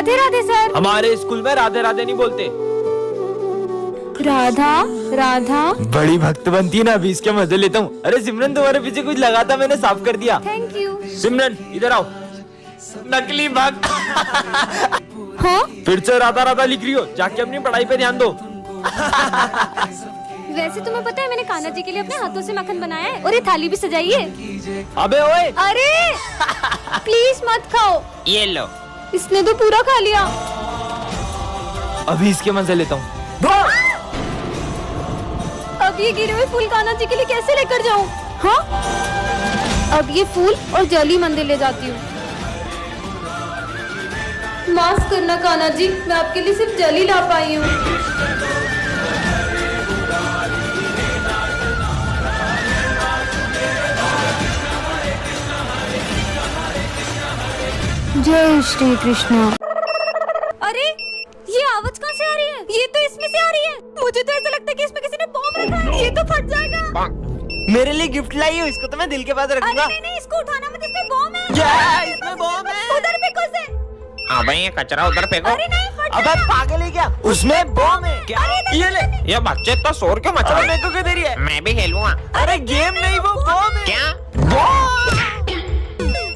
Radhe Radhe sir. हमारे school में राधे राधे नहीं बोलते। राधा राधा। बड़ी भक्त बनती है ना, अभी इसके मजे लेता हूँ। अरे सिमरन तुम्हारे पीछे कुछ लगा था, मैंने साफ कर दिया। Thank you. सिमरन इधर आओ। नकली भक्त। हाँ? फिर से राधा राधा लिख रही हो, जाके अपनी पढ़ाई पे ध्यान दो। वैसे तुम्हें पता है मैंने कान्हा जी के लिए अपने हाथों से मक्खन बनाया है और ये थाली भी सजाई है। अबे ओए। अरे प्लीज मत खाओ। ये लो। इसने तो पूरा खा लिया। अभी इसके मजे लेता हूँ। अब ये गिरे हुए फूल कान्हा जी के लिए कैसे लेकर जाऊँ? हाँ? अब ये फूल और जली मंदिर ले जाती हूँ। माफ करना कान्हा जी, मैं आपके लिए सिर्फ जली ला पाई हूँ। जय श्री कृष्ण। अरे ये आवाज कहाँ से आ रही है? ये तो इसमें से आ रही है। मुझे तो ऐसा लगता है कि इसमें किसी ने बॉम्ब रखा है। ये तो फट जाएगा। मेरे लिए गिफ्ट लाई हो, इसको तो मैं दिल के पास रखूंगा। अरे नहीं, इसको उठाना मत, इसमें बॉम्ब है। इसमें बॉम्ब है। उधर फेंको उसे। हाँ भाई, ये कचरा उधर फेंको। अरे नहीं, फट अबे पागल है क्या? उसमें बॉम्ब है क्या? ये ले। ये बच्चे तो शोर क्यों मचा रहे हैं? मेरे को किधर है? मैं भी खेलूंगा। अरे गेम नहीं, वो बॉम्ब है। क्या?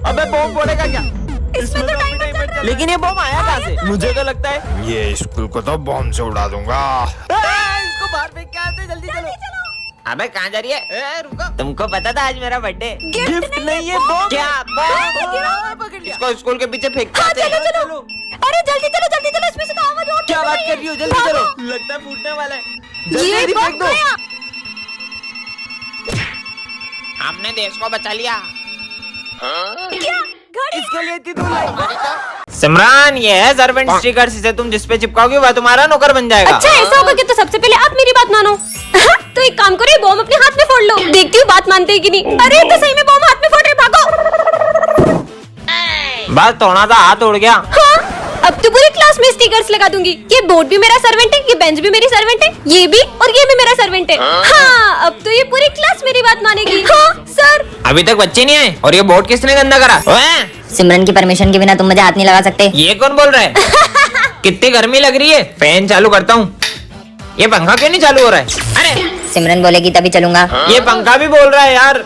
अबे बॉम्ब फोड़ेगा क्या? इसमें तो टाइमर चल रहा है। लेकिन ये बॉम्ब आया कहाँ से? मुझे तो लगता है ये स्कूल को तो बॉम्ब से उड़ा दूंगा। इसको बाहर फेंक के आते, जल्दी चलो। अबे कहाँ जा रही है? रुको। तुमको पता था आज मेरा बर्थडे? गिफ्ट नहीं है, बॉम्ब। क्या बॉम्ब? पकड़ लिया। इसको स्कूल के पीछे फेंक हाँ, के आते हैं। चलो। अरे जल्दी चलो, इसमें से तो आवाज और क्या निकल बात रही कर रही हो? जल्दी भागो। चलो, लगता है फूटने वाला है। ये जल्दी फेंक बॉम्ब दो। गया। हमने देश को बचा लिया। क्या? घड़ी? इसके लिए इतनी दूर लाई। सिमरान, ये है सर्वेंट स्टिकर, इसे तुम जिस पे चिपकाओगे वह तुम्हारा नौकर बन जाएगा। अच्छा ऐसा होगा कि तो सबसे पहले आप मेरी बात मानो। तो एक काम करो, ये बॉम्ब अपने हाथ में फोड़ लो, देखती हूँ बात मानते हैं कि नहीं। अरे तो सही में बॉम्ब हाथ में फोड़ रहे, भागो। बस थोड़ा सा हाथ उड़ गया। हाँ, अब तो पूरी क्लास में स्टिकर्स लगा दूंगी। ये बोर्ड भी मेरा सर्वेंट है, ये बेंच भी मेरी सर्वेंट है, ये भी और ये भी मेरा सर्वेंट है। हाँ, अब तो ये पूरी क्लास मेरी बात मानेगी। हाँ सर। अभी तक बच्चे नहीं आए और ये बोर्ड किसने गंदा करा? ओए, सिमरन की परमिशन के बिना तुम मुझे हाथ नहीं लगा सकते। ये कौन बोल रहा है? कितनी गर्मी लग रही है, फैन चालू करता हूँ। ये पंखा क्यों नहीं चालू हो रहा है? अरे सिमरन बोलेगी तभी चलूंगा। ये पंखा भी बोल रहा है यार।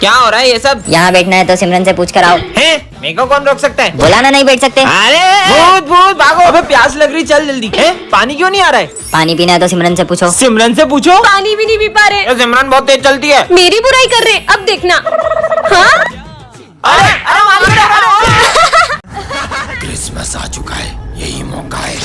क्या हो रहा है ये सब? यहाँ बैठना है तो सिमरन से पूछ कर आओ। हैं? मेरे को कौन रोक सकता है? बोला ना नहीं बैठ सकते। अरे भूत भूत भागो। अबे प्यास लग रही, चल जल्दी। हैं? पानी क्यों नहीं आ रहा है? पानी पीना है तो सिमरन से पूछो। सिमरन से पूछो। पानी भी नहीं पी पा रहे। ये सिमरन बहुत तेज चलती है। मेरी बुराई कर रहे, अब देखना। हाँ? अरे अरे मालूम क्रिसमस आ चुका है, यही मौका है।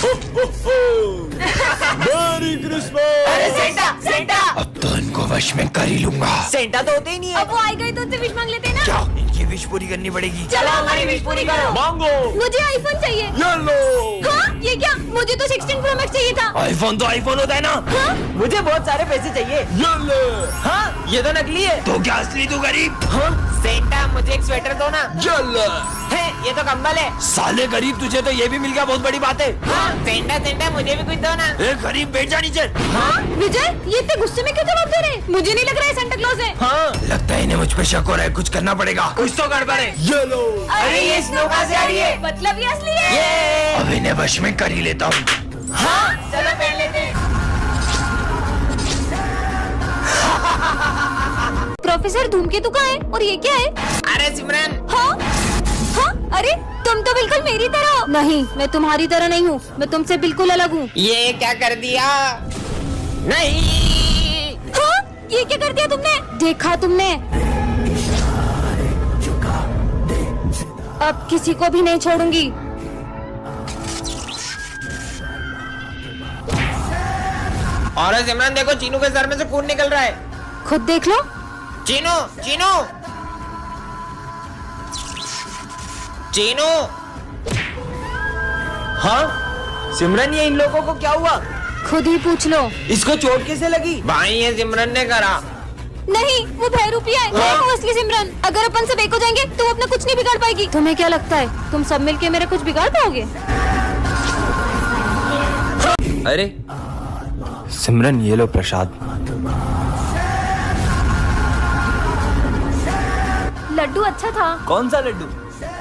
Merry Christmas. अरे सेंटा सेंटा। अब तो इनको वश में कर ही लूंगा। सेंटा तो होते ही नहीं है। अब वो आए गए तो उनसे विश मांग लेते हैं ना। क्या इनकी विश पूरी करनी पड़ेगी? चलो हमारी विश पूरी करो। मांगो। मुझे आईफोन चाहिए। ये लो। हाँ? ये क्या? मुझे तो 16 प्रो मैक्स चाहिए था। आईफोन तो आईफोन होता है ना। हाँ? मुझे बहुत सारे पैसे चाहिए। ये लो। हाँ, ये तो नकली है। तो क्या असली तू गरीब? हाँ, सेंटा, मुझे एक स्वेटर दो ना। ये लो। है, ये तो कंबल है। साले गरीब, तुझे तो ये भी मिल गया, बहुत बड़ी बात है। हाँ, सेंटा सेंटा मुझे भी कुछ दो ना। ए गरीब, बैठ जा नीचे। हाँ? विजय, ये इतने गुस्से में क्यों जवाब दे रहे? मुझे नहीं लग रहा है सेंटा क्लॉज है। हाँ, लगता है इन्हें मुझ पे शक हो रहा है, कुछ करना पड़ेगा। कुछ तो गड़बड़ है। ये लो। अरे ये स्नो कहाँ से आ रही है? मतलब ये असली है। ये अब इन्हें वश में कर ही लेता हूँ। हाँ, चलो पहन लेते हैं। प्रोफेसर धूमकेतु का है और ये क्या है? अरे सिमरन, हाँ? हाँ? अरे तुम तो बिल्कुल मेरी तरह हो। नहीं, मैं तुम्हारी तरह नहीं हूँ, मैं तुमसे बिल्कुल अलग हूँ। ये क्या कर दिया? नहीं। हाँ? ये क्या कर दिया तुमने? देखा तुमने? अब किसी को भी नहीं छोड़ूंगी। और सिमरन देखो, चीनू के सर में से खून निकल रहा है। खुद देख लो। चीनू चीनू चीनू। हाँ, सिमरन ये इन लोगों को क्या हुआ? खुद ही पूछ लो। इसको चोट कैसे लगी? भाई ये सिमरन ने करा। नहीं, वो भयरूपी है। मैं हूँ असली सिमरन। अगर अपन सब एक हो जाएंगे तो वो अपना कुछ नहीं बिगाड़ पाएगी। तुम्हें क्या लगता है तुम सब मिलके मेरा कुछ बिगाड़ पाओगे? अरे सिमरन, ये लो प्रसाद। लड्डू अच्छा था। कौन सा लड्डू?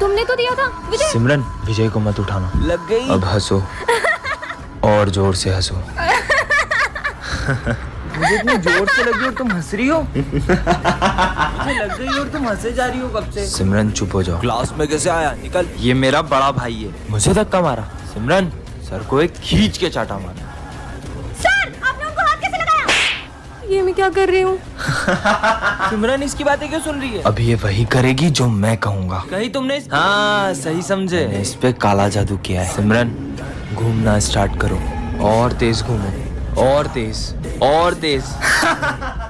तुमने तो दिया था विजय। सिमरन विजय को मत उठाना। लग गई। अब हंसो और जोर से हंसो। मुझे इतनी जोर से लगी और तुम हंस रही हो। मुझे लग गई और तुम हंसे जा रही हो कब से। सिमरन चुप हो जाओ। क्लास में कैसे आया? निकल। ये मेरा बड़ा भाई है। मुझे धक्का मारा। सिमरन सर को एक खींच के चाटा मारा। सर आपने उनको हाथ कैसे लगाया? ये मैं क्या कर रही हूँ? सिमरन इसकी बातें क्यों सुन रही है? अब ये वही करेगी जो मैं कहूँगा। कहीं तुमने हाँ सही समझे। मैंने इस पे काला जादू किया है। सिमरन घूमना स्टार्ट करो और तेज घूमो और तेज और तेज।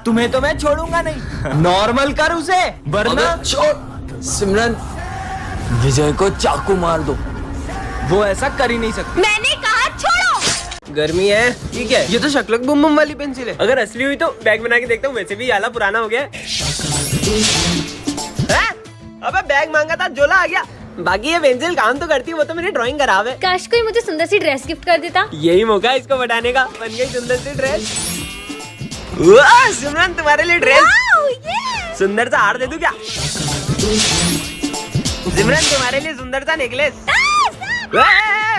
तुम्हें तो मैं छोड़ूंगा नहीं। नॉर्मल कर उसे वरना छोड़। सिमरन विजय को चाकू मार दो। वो ऐसा कर ही नहीं सकती। मैंने कहा छोड़ो। गर्मी है ठीक है। ये तो शक्लक बुम बुम वाली पेंसिल है। अगर असली हुई तो बैग बना के देखता हूँ। वैसे भी आला पुराना हो गया है। अबे बैग मांगा था झोला आ गया। बाकी ये पेंसिल काम तो करती है। वो तो मेरी ड्राइंग खराब है। काश कोई मुझे सुंदर सी ड्रेस गिफ्ट कर देता। यही मौका है इसको बढ़ाने का। बन गई सुंदर सी ड्रेस। वाह सिमरन तुम्हारे लिए ड्रेस। वाओ, ये। सुंदर सा हार दे दूं क्या? सिमरन तुम्हारे लिए सुंदर सा नेकलेस।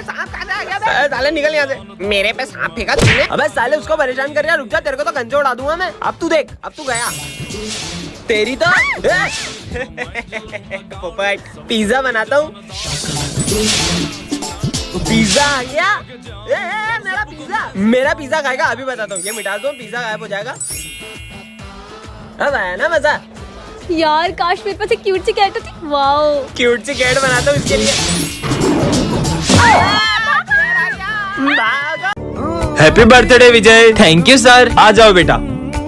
सांप कहाँ से आ गया बे? साले निकल यहाँ से। मेरे पे सांप फेंका तुमने। अबे साले उसको परेशान कर रहा। रुक जा तेरे को तो कंचे उड़ा दूंगा मैं। अब तू देख अब तू गया। तेरी तो पोपट पिज्जा बनाता हूँ। पिज्जा आ गया। मेरा पिज्जा खाएगा अभी बताता हूँ। ये मिटा दो पिज्जा गायब हो जाएगा। अब आया ना मजा। यार काश मेरे पास एक क्यूट सी कैट होती। वाओ। क्यूट सी कैट बनाता हूँ इसके लिए। Happy birthday Vijay. Thank you sir. आ जाओ बेटा।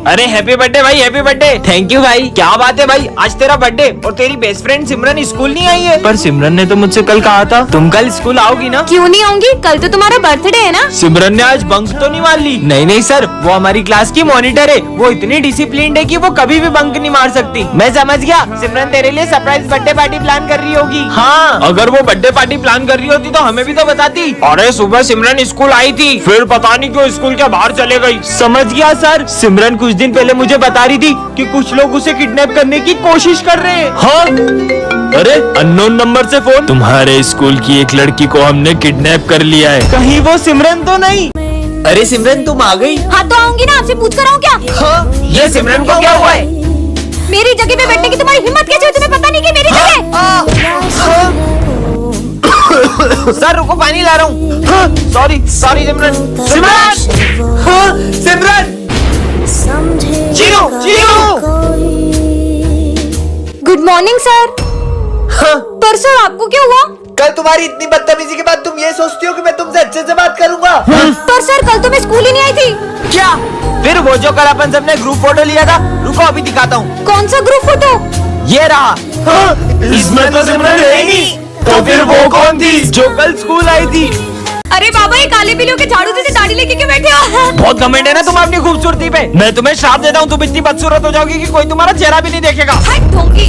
अरे हैप्पी बर्थडे भाई, हैप्पी बर्थडे। थैंक यू भाई। क्या बात है भाई, आज तेरा बर्थडे और तेरी बेस्ट फ्रेंड सिमरन स्कूल नहीं आई है। पर सिमरन ने तो मुझसे कल कहा था तुम कल स्कूल आओगी ना। क्यों नहीं आऊंगी? कल तो तुम्हारा बर्थडे है ना। सिमरन ने आज बंक तो नहीं मार ली। नहीं नहीं सर, वो हमारी क्लास की मॉनिटर है। वो इतनी डिसिप्लिन्ड है कि वो कभी भी बंक नहीं मार सकती। मैं समझ गया, सिमरन तेरे लिए सरप्राइज बर्थडे पार्टी प्लान कर रही होगी। हाँ, अगर वो बर्थडे पार्टी प्लान कर रही होती तो हमें भी तो बताती। अरे सुबह सिमरन स्कूल आई थी, फिर पता नहीं क्यों स्कूल के बाहर चले गई। समझ गया सर। सिमरन कुछ दिन पहले मुझे बता रही थी कि कुछ लोग उसे किडनैप करने की कोशिश कर रहे हैं। हाँ, अरे अननोन नंबर से फोन। तुम्हारे स्कूल की एक लड़की को हमने किडनैप कर लिया है। कहीं वो सिमरन तो नहीं? अरे सिमरन तुम आ गई। हाँ तो आऊंगी ना, आपसे पूछ कर आऊँ क्या? हाँ, ये सिमरन को क्या हुआ है? मेरी जगह पे बैठने की तुम्हारी हिम्मत कैसे हुई? तुम्हें पता नहीं कि मेरी जगह। सर रुको, पानी ला रहा हूँ। Sorry sorry Simran. सिमरन, हाँ, Simran, Chinu, Chinu. Good morning sir. पर सर आपको क्या हुआ? कल तुम्हारी इतनी बदतमीजी के बाद तुम ये सोचती हो कि मैं तुमसे अच्छे से बात करूंगा? पर सर कल तो मैं स्कूल ही नहीं आई थी। क्या? फिर वो जो कल अपन सबने ग्रुप फोटो लिया था, रुको अभी दिखाता हूँ। कौन सा ग्रुप फोटो? ये रहा। इसमें तो सिमरन है ही नहीं। तो फिर वो कौन थी जो कल स्कूल आई थी? अरे बाबा, ये काले बिल्लियों के झाड़ू जैसे दाढ़ी लेके क्यों बैठे हो? बहुत घमंड है ना तुम अपनी खूबसूरती पे। मैं तुम्हें श्राप देता हूँ, तुम इतनी बदसूरत हो जाओगी कि कोई तुम्हारा चेहरा भी नहीं देखेगा। हट ढोंगी।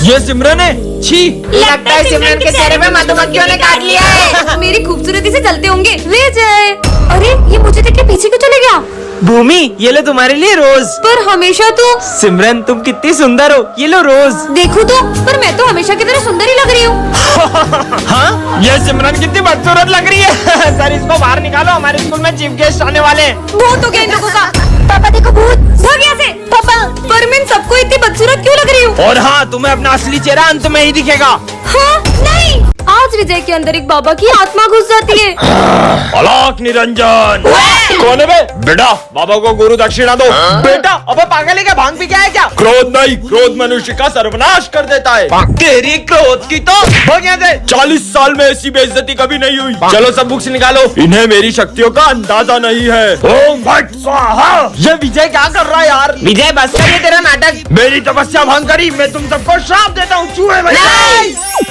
ये सिमरन है। छी, लगता है सिमरन के चेहरे पे मधुमक्खियों ने काट लिया है। मेरी खूबसूरती से चलते होंगे। विजय, अरे ये मुझे देख के पीछे क्यों चले गया? भूमि, ये लो तुम्हारे लिए रोज। पर हमेशा तो। सिमरन तुम कितनी सुंदर हो, ये लो रोज। देखो तो, पर मैं तो हमेशा की तरह सुंदर ही लग रही हूँ। हाँ, ये सिमरन कितनी बदसूरत लग रही है। सर इसको बाहर निकालो, हमारे स्कूल में चीफ गेस्ट आने वाले हैं। भूत हो गया इन लोगों का। पापा देखो भूत। भाग यहाँ से पापा। पर मैं इन सबको इतनी बदसूरत क्यों लग रही हूँ? और हाँ, तुम्हें अपना असली चेहरा अंत में ही दिखेगा। हाँ, नहीं। आज विजय के अंदर एक बाबा की आत्मा घुस जाती है। अलाक निरंजन। कौन है बे? बेटा, बाबा को गुरु दक्षिणा दो। बेटा, अबे पागल है क्या? भांग पी के आया क्या? क्रोध नहीं, क्रोध मनुष्य का सर्वनाश कर देता है। तेरी क्रोध की तो भाग यहाँ से। 40 साल में ऐसी बेइज्जती कभी नहीं हुई। चलो सब बुक्स निकालो, इन्हें मेरी शक्तियों का अंदाजा नहीं है। ओम भट स्वाहा। ये विजय क्या कर रहा है यार? विजय बस कर, ये तेरा नाटक। मेरी तपस्या भंग करी, मैं तुम सबको श्राप देता हूँ। चूहे बन गए।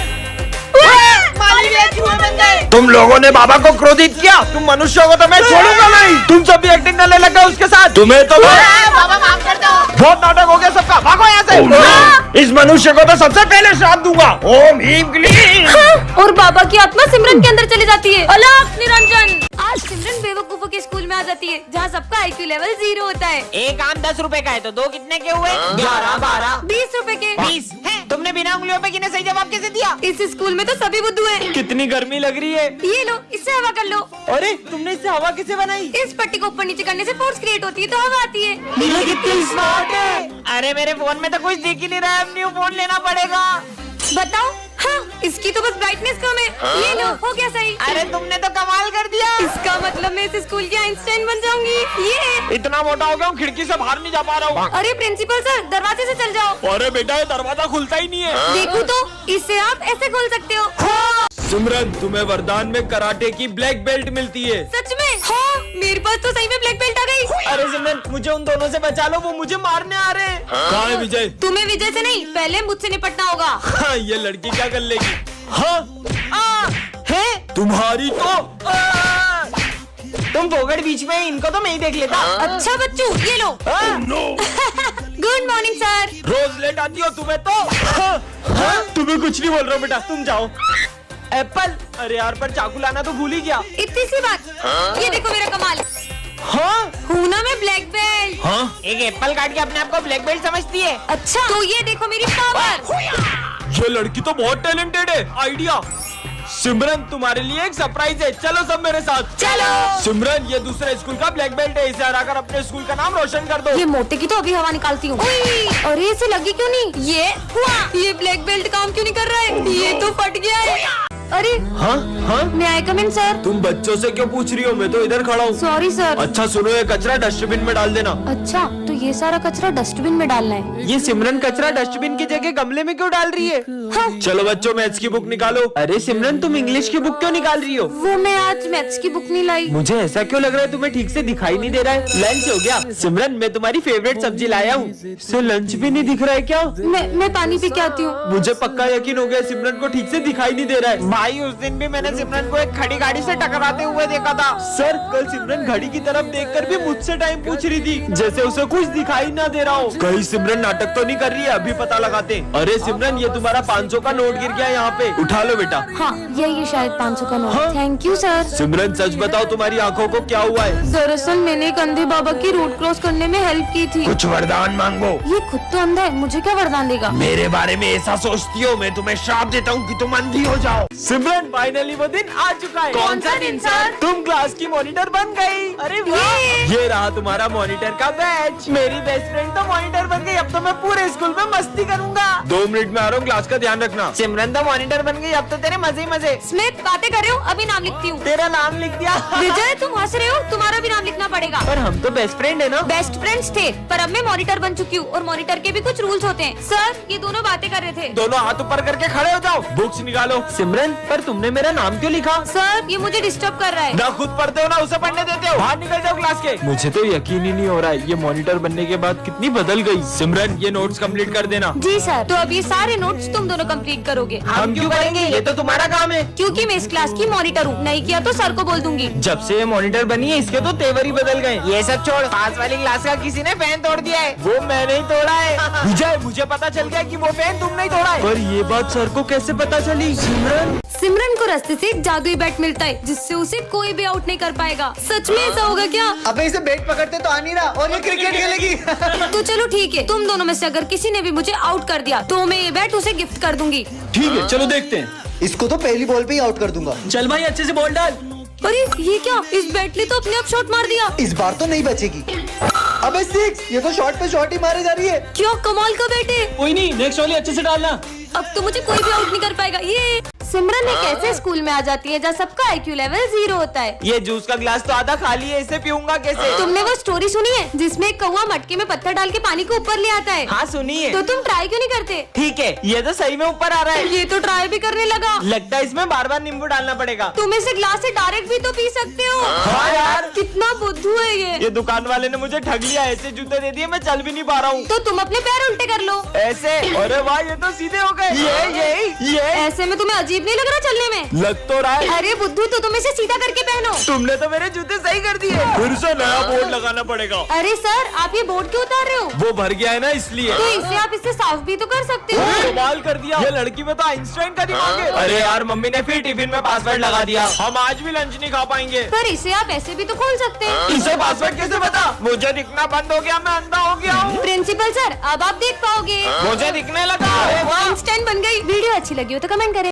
तुम लोगों ने बाबा को क्रोधित किया, तुम मनुष्यों को तो मैं छोड़ूंगा नहीं। तुम सब भी एक्टिंग करने लगा उसके साथ। तुम्हें तो बाबा माफ कर दो। बहुत नाटक हो गया सबका, भागो यहाँ से। इस मनुष्य को तो सबसे पहले श्राप दूंगा। ओम ह्रीम क्लीम। और बाबा की आत्मा सिमरन के अंदर चली जाती है। अलाक निरंजन। आज सिमरन बेवकूफों के स्कूल में आ जाती है जहाँ सबका IQ लेवल 0 होता है। एक आम 10 रुपए का है तो दो कितने के हुए? 11, 12, 20 रुपए के। 20 है। तुमने बिना उंगलियों पे गिने सही जवाब कैसे दिया? इस स्कूल में तो सभी बुद्धू हैं। कितनी गर्मी लग रही है। ये लो, इससे हवा कर लो। अरे तुमने इससे हवा कैसे बनाई? इस पट्टी को ऊपर नीचे करने से फोर्स क्रिएट होती है तो हवा आती है। ये कितनी स्मार्ट है। अरे मेरे फोन में तो कुछ दिख ही नहीं रहा है, अब न्यू फोन लेना पड़ेगा। बताओ। हाँ, इसकी तो बस ब्राइटनेस कम है। ये लो, हो गया सही। अरे तुमने तो कमाल कर दिया। इसका मतलब मैं इस स्कूल की आइंस्टाइन बन जाऊंगी। ये इतना मोटा हो गया हूँ, खिड़की से बाहर नहीं जा पा रहा हूँ। अरे प्रिंसिपल सर, दरवाजे से चल जाओ। अरे बेटा, ये दरवाजा खुलता ही नहीं है। देखो तो, इससे आप ऐसे खोल सकते हो। सिमरन, तुम्हें वरदान में कराटे की ब्लैक बेल्ट मिलती है। सच में? हाँ, मेरे पास तो सही में ब्लैक बेल्ट आ गई। अरे सिमरन, मुझे उन दोनों से बचा लो, वो मुझे मारने आ रहे हैं। कहाँ है विजय? तुम्हें विजय से नहीं, पहले मुझसे निपटना होगा। हाँ, ये लड़की क्या कर लेगी? हाँ, है तुम्हारी तो तुम फोगड़ बीच में, इनको तो मैं ही देख लेता। अच्छा बच्चू, ये लो। Good morning sir. रोज लेट आती हो तुम्हें तो। तुम्हें कुछ नहीं बोल रहा हूँ बेटा, तुम जाओ। एप्पल, अरे यार पर चाकू लाना तो भूल ही गया। इतनी सी बात। ये देखो मेरा कमाल। हाँ हूँ ना मैं ब्लैक बेल्ट। हाँ, एक एप्पल काट के अपने आप को ब्लैक बेल्ट समझती है। अच्छा, तो ये देखो मेरी पावर। ये लड़की तो बहुत टैलेंटेड है। आइडिया। सिमरन, तुम्हारे लिए एक सरप्राइज है, चलो सब मेरे साथ। चलो। सिमरन, ये दूसरे स्कूल का ब्लैक बेल्ट है, इसे हराकर अपने स्कूल का नाम रोशन कर दो। ये मोटे की तो अभी हवा निकालती हूँ। अरे इसे लगी क्यों नहीं? ये हुआ। ये ब्लैक बेल्ट काम क्यों नहीं कर रहा है? ये तो फट गया है। अरे हाँ हाँ, मैं आई कम इन सर? तुम बच्चों से क्यों पूछ रही हो? मैं तो इधर खड़ा हूँ। Sorry sir. अच्छा सुनो, ये कचरा डस्टबिन में डाल देना। अच्छा, तो ये सारा कचरा डस्टबिन में डालना है। ये सिमरन कचरा डस्टबिन की जगह गमले में क्यों डाल रही है? हाँ। चलो बच्चों, मैथ्स की बुक निकालो। अरे सिमरन, तुम इंग्लिश की बुक क्यों निकाल रही हो? वो मैं आज मैथ्स की बुक नहीं लाई। मुझे ऐसा क्यों लग रहा है तुम्हें ठीक से दिखाई नहीं दे रहा है? लंच हो गया? सिमरन, मैं तुम्हारी फेवरेट सब्जी लाया हूँ। इससे लंच भी नहीं दिख रहा है क्या? मैं पानी पी के आती हूँ। मुझे पक्का यकीन हो गया, सिमरन को ठीक से दिखाई नहीं दे रहा है। भाई, उस दिन भी मैंने सिमरन को एक खड़ी गाड़ी से टकराते हुए देखा था। सर, कल सिमरन घड़ी की तरफ देखकर भी मुझसे टाइम पूछ रही थी, जैसे उसे कुछ दिखाई ना दे रहा हो। कहीं सिमरन नाटक तो नहीं कर रही है? अभी पता लगाते हैं। अरे सिमरन, ये तुम्हारा 500 का नोट गिर गया यहाँ पे, उठा लो बेटा। हाँ, यही शायद 500 का नोट। हाँ? Thank you sir. सिमरन, सच बताओ, तुम्हारी आंखों को क्या हुआ है? दरअसल मैंने एक अंधे बाबा की रोड क्रॉस करने में हेल्प की थी। कुछ वरदान मांगो। ये खुद तो अंधा है, मुझे क्या वरदान देगा? मेरे बारे में ऐसा सोचती हो? मैं तुम्हें श्राप देता हूँ कि तुम अंधी हो जाओ। सिमरन, फाइनली वो दिन आ चुका है। कौन सा दिन सर? तुम क्लास की मॉनिटर बन गई। अरे वाह, ये रहा तुम्हारा मॉनिटर का बैच। मेरी बेस्ट फ्रेंड तो मॉनिटर बन गई, अब तो मैं पूरे स्कूल में मस्ती करूंगा। 2 मिनट में आ रहा हूँ, क्लास का ध्यान रखना। सिमरन तो मॉनिटर बन गई, अब तो तेरे मजे ही मजे। स्मिथ, बातें कर रहे हो? अभी नाम लिखती हूँ। तेरा नाम लिख दिया। विजय, तुम हंस रहे हो? तुम्हारा भी नाम लिखना पड़ेगा। पर हम तो बेस्ट फ्रेंड है ना? बेस्ट फ्रेंड्स थे, पर अब मैं मॉनिटर बन चुकी हूँ और मॉनिटर के भी कुछ रूल्स होते हैं। सर, ये दोनों बातें कर रहे थे। दोनों हाथ ऊपर करके खड़े हो जाओ। बुक्स निकालो। सिमरन, पर तुमने मेरा नाम क्यों लिखा? सर, ये मुझे डिस्टर्ब कर रहा है। ना खुद पढ़ते हो ना उसे पढ़ने देते हो। बाहर निकल जाओ क्लास के। मुझे तो यकीन ही नहीं हो रहा है, ये मॉनिटर बनने के बाद कितनी बदल गई। सिमरन, ये नोट्स कंप्लीट कर देना। जी सर। तो अब ये सारे नोट्स तुम दोनों कंप्लीट करोगे। हम क्यों करेंगे? ये तो तुम्हारा काम है। क्योंकि मैं इस क्लास की मॉनिटर हूँ। नहीं किया तो सर को बोल दूंगी। जब से ये मॉनिटर बनी है, इसके तो तेवर ही बदल गए। ये सब छोड़, पास वाली क्लास का किसी ने फैन तोड़ दिया है। वो मैंने ही तोड़ा है। विजय, मुझे पता चल गया कि वो फैन तुमने ही तोड़ा है। पर ये बात सर को कैसे पता चली? सिमरन, सिमरन को रास्ते से एक जादुई बैट मिलता है, जिससे उसे कोई भी आउट नहीं कर पाएगा। सच में ऐसा होगा क्या? अबे इसे बैट पकड़ते तो आ नहीं रहा और ये क्रिकेट खेलेगी। तो चलो ठीक है, तुम दोनों में से अगर किसी ने भी मुझे आउट कर दिया तो मैं ये बैट उसे गिफ्ट कर दूंगी। ठीक है, चलो देखते हैं। इसको तो पहली बॉल पे ही आउट कर दूंगा। चल भाई, अच्छे से बॉल डाल। अरे ये क्या? इस बैट ने तो अपने आप शॉट मार दिया। इस बार तो नहीं बचेगी। अबे 6, ये तो शॉट पे शॉट ही मारे जा रही है। क्या कमाल का बैट है। कोई नहीं, नेक्स्ट वाली अच्छे से डालना। अब तो मुझे कोई भी आउट नहीं कर पाएगा। ये सिमरन एक ऐसे स्कूल में आ जाती है जहाँ सबका IQ लेवल 0 होता है। ये जूस का गिलास तो आधा खाली है, इसे पीऊंगा कैसे? तुमने वो स्टोरी सुनी है जिसमें एक कौवा मटके में पत्थर डाल के पानी को ऊपर ले आता है? हाँ सुनिए। तो तुम ट्राई क्यों नहीं करते? ठीक है, ये तो सही में ऊपर आ रहा है। ये तो ट्राई भी करने लगा। लगता है इसमें बार बार नींबू डालना पड़ेगा। तुम इसे ग्लास से डायरेक्ट भी तो पी सकते हो। हाँ यार, कितना बुद्धू है ये दुकान वाले ने मुझे ठग लिया। ऐसे जूते दे दिए, मैं चल भी नहीं पा रहा हूँ। तो तुम अपने पैर उल्टे कर लो। ऐसे? अरे वाह, ये तो सीधे हो गए। ये ऐसे में तुम्हें अजीब अजीब नहीं लग रहा चलने में? लग तो रहा है। अरे बुद्धू तो तुम इसे सीधा करके पहनो। तुमने तो मेरे जूते सही कर दिए। फिर से नया बोर्ड लगाना पड़ेगा। अरे सर आप ये बोर्ड क्यों उतार रहे हो? वो भर गया है ना इसलिए। तो इसे आप इससे साफ भी तो कर सकते हो। कमाल कर दिया। ये लड़की में तो आइंस्टाइन का दिमाग है। अरे यार मम्मी ने फिर टिफिन में पासवर्ड लगा दिया। हम आज भी लंच नहीं खा पाएंगे। पर इसे आप ऐसे भी तो खोल सकते हैं। इसे पासवर्ड कैसे पता? मुझे दिखना बंद हो गया, मैं अंधा हो गया हूँ। प्रिंसिपल सर अब आप देख पाओगे। मुझे दिखने लगा। आइंस्टाइन बन गई। वीडियो अच्छी लगी हो तो कमेंट करें।